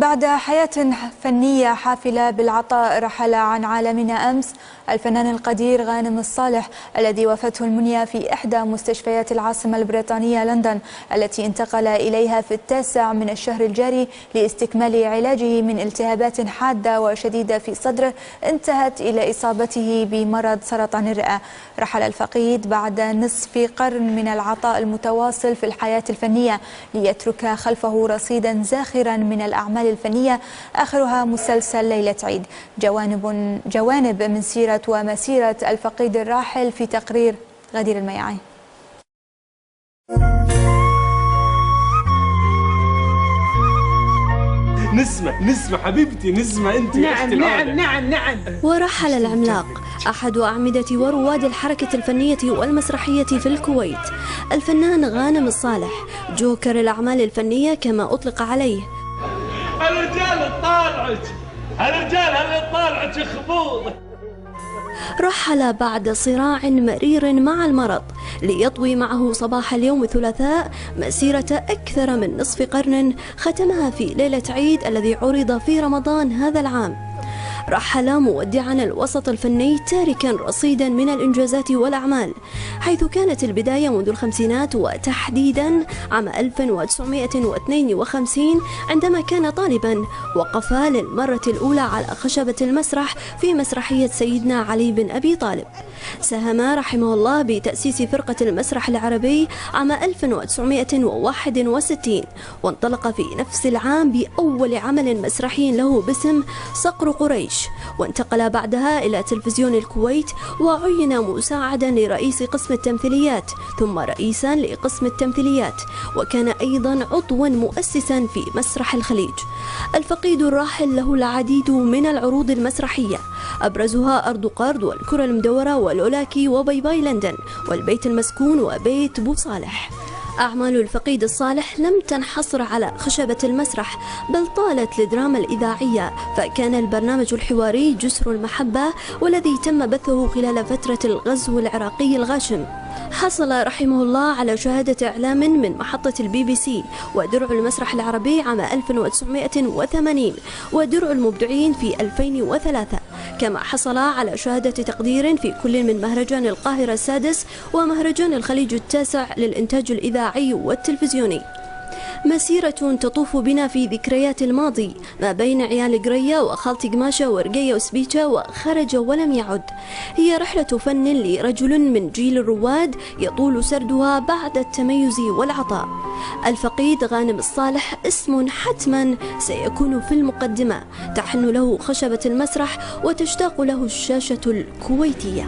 بعد حياة فنية حافلة بالعطاء رحل عن عالمنا أمس الفنان القدير غانم الصالح الذي وافته المنية في إحدى مستشفيات العاصمة البريطانية لندن التي انتقل إليها في 9 من الشهر الجاري لاستكمال علاجه من التهابات حادة وشديدة في صدره انتهت إلى إصابته بمرض سرطان الرئة. رحل الفقيد بعد نصف قرن من العطاء المتواصل في الحياة الفنية ليترك خلفه رصيدا زاخرا من الأعمال الفنية آخرها مسلسل ليلة عيد. جوانب من سيرة ومسيرة الفقيد الراحل في تقرير غدير المياعي. نسمة حبيبتي، نسمة أنت. نعم. ورحل العملاق أحد أعمدة ورواد الحركة الفنية والمسرحية في الكويت، الفنان غانم الصالح، جوكر الأعمال الفنية كما أطلق عليه. الرجال اللي طالعك خبوط. رحل بعد صراع مرير مع المرض ليطوي معه صباح اليوم الثلاثاء مسيرة أكثر من نصف قرن ختمها في ليلة عيد الذي عرض في رمضان هذا العام. رحل مودعا الوسط الفني تاركا رصيدا من الإنجازات والأعمال، حيث كانت البداية منذ الخمسينات وتحديدا عام 1952 عندما كان طالبا وقف للمرة الأولى على خشبة المسرح في مسرحية سيدنا علي بن أبي طالب. ساهم رحمه الله بتأسيس فرقة المسرح العربي عام 1961، وانطلق في نفس العام بأول عمل مسرحي له باسم صقر قريش، وانتقل بعدها إلى تلفزيون الكويت وعين مساعدا لرئيس قسم التمثيليات ثم رئيسا لقسم التمثيليات، وكان أيضا عضوا مؤسسا في مسرح الخليج. الفقيد الراحل له العديد من العروض المسرحية، أبرزها أرض قرد والكرة المدورة والأولاكي وباي باي لندن والبيت المسكون وبيت بو صالح. أعمال الفقيد الصالح لم تنحصر على خشبة المسرح، بل طالت للدراما الإذاعية، فكان البرنامج الحواري جسر المحبة والذي تم بثه خلال فترة الغزو العراقي الغاشم. حصل رحمه الله على شهادة إعلام من محطة BBC ودرع المسرح العربي عام 1980 ودرع المبدعين في 2003، كما حصل على شهادة تقدير في كل من مهرجان القاهرة السادس ومهرجان الخليج التاسع للإنتاج الإذاعي والتلفزيوني. مسيرة تطوف بنا في ذكريات الماضي ما بين عيال قرية وخالتي قماشة ورقية وسبيتشة وخرج ولم يعد. هي رحلة فن لرجل من جيل الرواد يطول سردها بعد التميز والعطاء. الفقيد غانم الصالح اسم حتما سيكون في المقدمة، تحن له خشبة المسرح وتشتاق له الشاشة الكويتية.